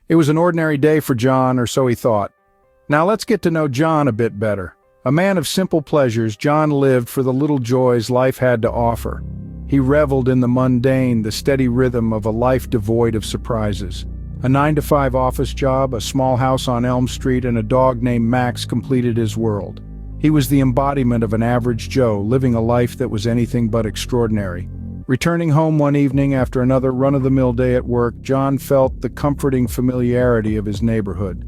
It was an ordinary day for John, or so he thought. Now let's get to know John a bit better. A man of simple pleasures, John lived for the little joys life had to offer. He reveled in the mundane, the steady rhythm of a life devoid of surprises. A 9-to-5 office job, a small house on Elm Street, and a dog named Max completed his world. He was the embodiment of an average Joe, living a life that was anything but extraordinary. Returning home one evening after another run-of-the-mill day at work, John felt the comforting familiarity of his neighborhood.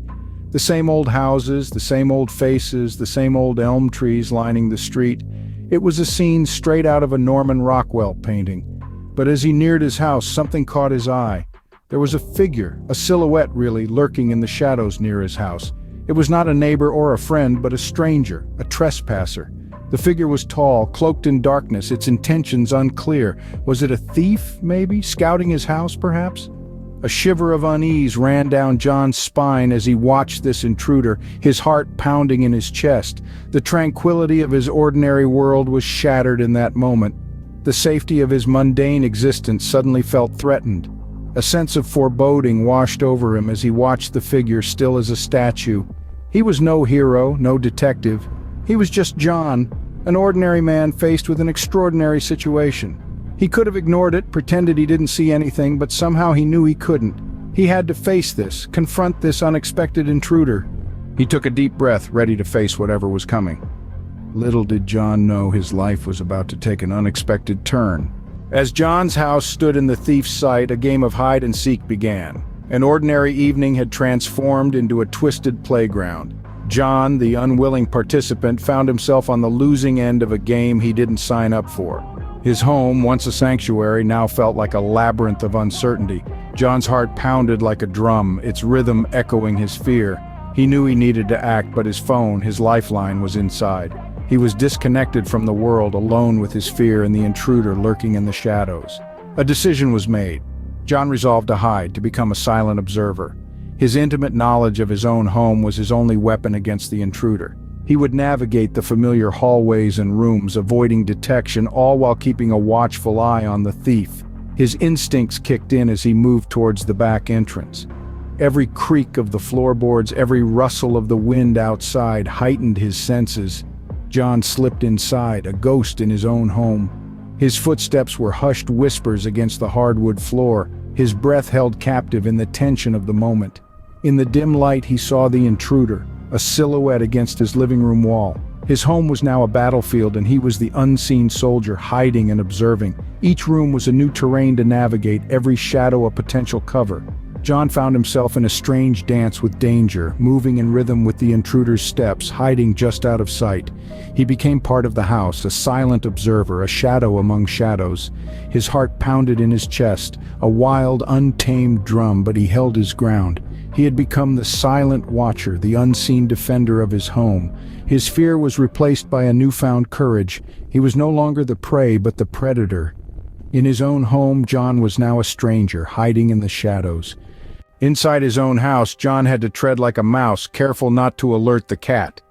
The same old houses, the same old faces, the same old elm trees lining the street. It was a scene straight out of a Norman Rockwell painting. But as he neared his house, something caught his eye. There was a figure, a silhouette really, lurking in the shadows near his house. It was not a neighbor or a friend, but a stranger, a trespasser. The figure was tall, cloaked in darkness, its intentions unclear. Was it a thief, maybe, scouting his house, perhaps? A shiver of unease ran down John's spine as he watched this intruder, his heart pounding in his chest. The tranquility of his ordinary world was shattered in that moment. The safety of his mundane existence suddenly felt threatened. A sense of foreboding washed over him as he watched the figure still as a statue. He was no hero, no detective. He was just John, an ordinary man faced with an extraordinary situation. He could have ignored it, pretended he didn't see anything, but somehow he knew he couldn't. He had to face this, confront this unexpected intruder. He took a deep breath, ready to face whatever was coming. Little did John know his life was about to take an unexpected turn. As John's house stood in the thief's sight, a game of hide-and-seek began. An ordinary evening had transformed into a twisted playground. John, the unwilling participant, found himself on the losing end of a game he didn't sign up for. His home, once a sanctuary, now felt like a labyrinth of uncertainty. John's heart pounded like a drum, its rhythm echoing his fear. He knew he needed to act, but his phone, his lifeline, was inside. He was disconnected from the world, alone with his fear and the intruder lurking in the shadows. A decision was made. John resolved to hide, to become a silent observer. His intimate knowledge of his own home was his only weapon against the intruder. He would navigate the familiar hallways and rooms, avoiding detection, all while keeping a watchful eye on the thief. His instincts kicked in as he moved towards the back entrance. Every creak of the floorboards, every rustle of the wind outside heightened his senses. John slipped inside, a ghost in his own home. His footsteps were hushed whispers against the hardwood floor, his breath held captive in the tension of the moment. In the dim light he saw the intruder, a silhouette against his living room wall. His home was now a battlefield, and he was the unseen soldier hiding and observing. Each room was a new terrain to navigate, every shadow a potential cover. John found himself in a strange dance with danger, moving in rhythm with the intruder's steps, hiding just out of sight. He became part of the house, a silent observer, a shadow among shadows. His heart pounded in his chest, a wild, untamed drum, but he held his ground. He had become the silent watcher, the unseen defender of his home. His fear was replaced by a newfound courage. He was no longer the prey, but the predator. In his own home, John was now a stranger, hiding in the shadows. Inside his own house, John had to tread like a mouse, careful not to alert the cat.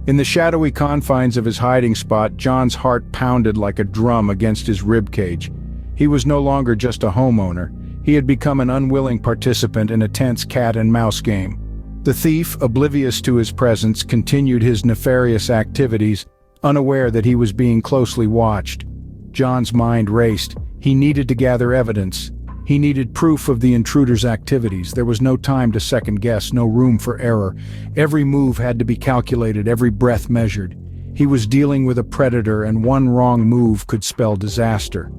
In the shadowy confines of his hiding spot, John's heart pounded like a drum against his ribcage. He was no longer just a homeowner. He had become an unwilling participant in a tense cat-and-mouse game. The thief, oblivious to his presence, continued his nefarious activities, unaware that he was being closely watched. John's mind raced. He needed to gather evidence. He needed proof of the intruder's activities. There was no time to second-guess, no room for error. Every move had to be calculated, every breath measured. He was dealing with a predator, and one wrong move could spell disaster.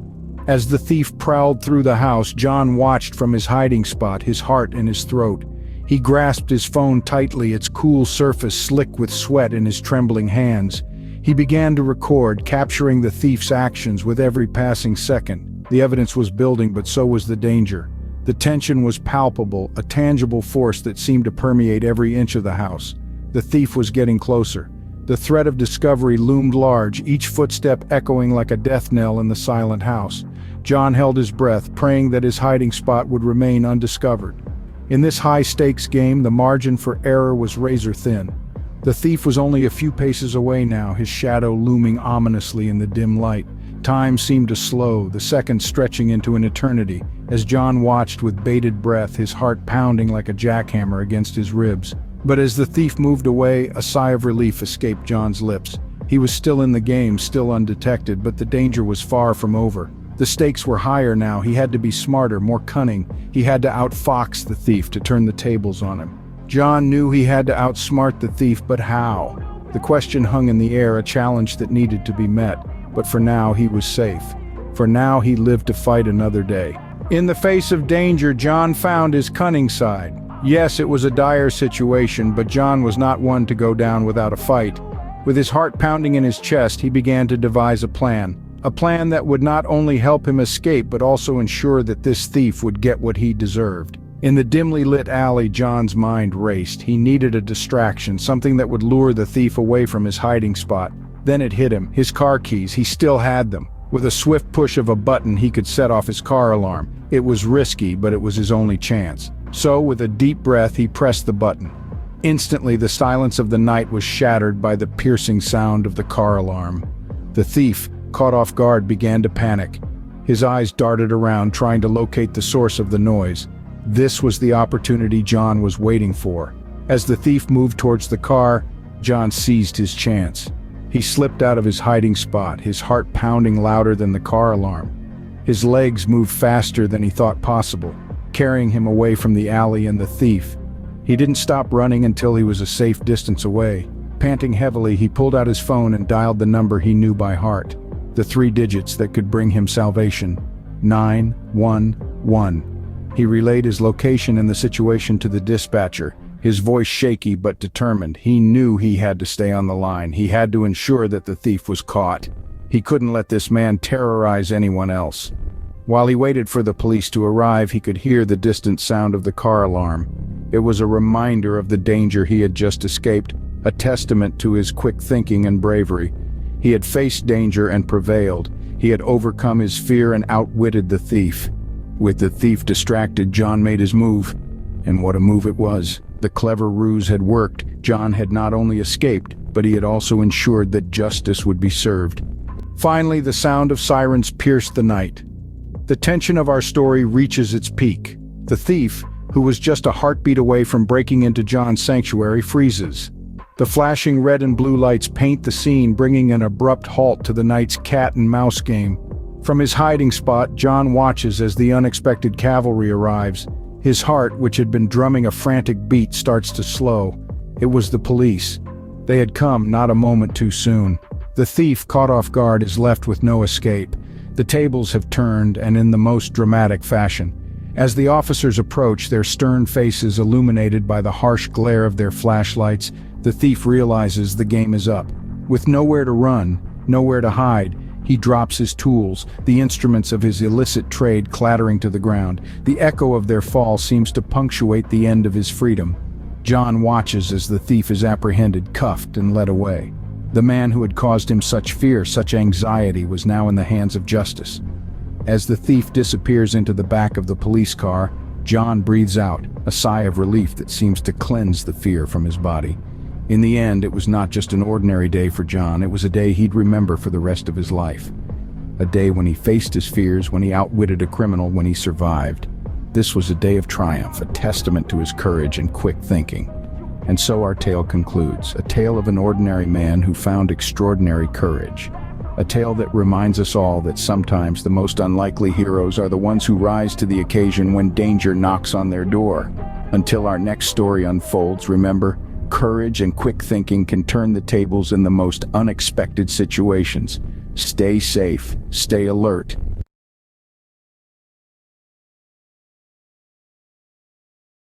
As the thief prowled through the house, John watched from his hiding spot, his heart in his throat. He grasped his phone tightly, its cool surface slick with sweat in his trembling hands. He began to record, capturing the thief's actions with every passing second. The evidence was building, but so was the danger. The tension was palpable, a tangible force that seemed to permeate every inch of the house. The thief was getting closer. The threat of discovery loomed large, each footstep echoing like a death knell in the silent house. John held his breath, praying that his hiding spot would remain undiscovered. In this high-stakes game, the margin for error was razor-thin. The thief was only a few paces away now, his shadow looming ominously in the dim light. Time seemed to slow, the seconds stretching into an eternity. as John watched with bated breath, his heart pounding like a jackhammer against his ribs. But as the thief moved away, a sigh of relief escaped John's lips. He was still in the game, still undetected, but the danger was far from over. The stakes were higher now. He had to be smarter, more cunning. He had to outfox the thief to turn the tables on him. John knew he had to outsmart the thief, but how? The question hung in the air, a challenge that needed to be met. But for now, he was safe. For now, he lived to fight another day. In the face of danger, John found his cunning side. Yes, it was a dire situation, but John was not one to go down without a fight. With his heart pounding in his chest, he began to devise a plan that would not only help him escape but also ensure that this thief would get what he deserved. In the dimly lit alley, John's mind raced. He needed a distraction, something that would lure the thief away from his hiding spot. Then it hit him, his car keys. He still had them. With a swift push of a button, he could set off his car alarm. It was risky, but it was his only chance. So, with a deep breath, he pressed the button. Instantly, the silence of the night was shattered by the piercing sound of the car alarm. The thief, caught off guard, began to panic. His eyes darted around, trying to locate the source of the noise. This was the opportunity John was waiting for. As the thief moved towards the car, John seized his chance. He slipped out of his hiding spot, his heart pounding louder than the car alarm. His legs moved faster than he thought possible, carrying him away from the alley and the thief. He didn't stop running until he was a safe distance away. Panting heavily, he pulled out his phone and dialed the number he knew by heart. The 3 digits that could bring him salvation. 911. He relayed his location and the situation to the dispatcher, his voice shaky but determined. He knew he had to stay on the line. He had to ensure that the thief was caught. He couldn't let this man terrorize anyone else. While he waited for the police to arrive, he could hear the distant sound of the car alarm. It was a reminder of the danger he had just escaped, a testament to his quick thinking and bravery. He had faced danger and prevailed. He had overcome his fear and outwitted the thief. With the thief distracted, John made his move. And what a move it was. The clever ruse had worked. John had not only escaped, but he had also ensured that justice would be served. Finally, the sound of sirens pierced the night. The tension of our story reaches its peak. The thief, who was just a heartbeat away from breaking into John's sanctuary, freezes. The flashing red and blue lights paint the scene, bringing an abrupt halt to the night's cat and mouse game. From his hiding spot, John watches as the unexpected cavalry arrives. His heart, which had been drumming a frantic beat, starts to slow. It was the police. They had come not a moment too soon. The thief, caught off guard, is left with no escape. The tables have turned, and in the most dramatic fashion. As the officers approach, their stern faces illuminated by the harsh glare of their flashlights, the thief realizes the game is up. With nowhere to run, nowhere to hide, he drops his tools, the instruments of his illicit trade clattering to the ground. The echo of their fall seems to punctuate the end of his freedom. John watches as the thief is apprehended, cuffed, and led away. The man who had caused him such fear, such anxiety, was now in the hands of justice. As the thief disappears into the back of the police car, John breathes out, a sigh of relief that seems to cleanse the fear from his body. In the end, it was not just an ordinary day for John, it was a day he'd remember for the rest of his life. A day when he faced his fears, when he outwitted a criminal, when he survived. This was a day of triumph, a testament to his courage and quick thinking. And so our tale concludes, a tale of an ordinary man who found extraordinary courage. A tale that reminds us all that sometimes the most unlikely heroes are the ones who rise to the occasion when danger knocks on their door. Until our next story unfolds, remember, courage and quick thinking can turn the tables in the most unexpected situations. Stay safe, stay alert,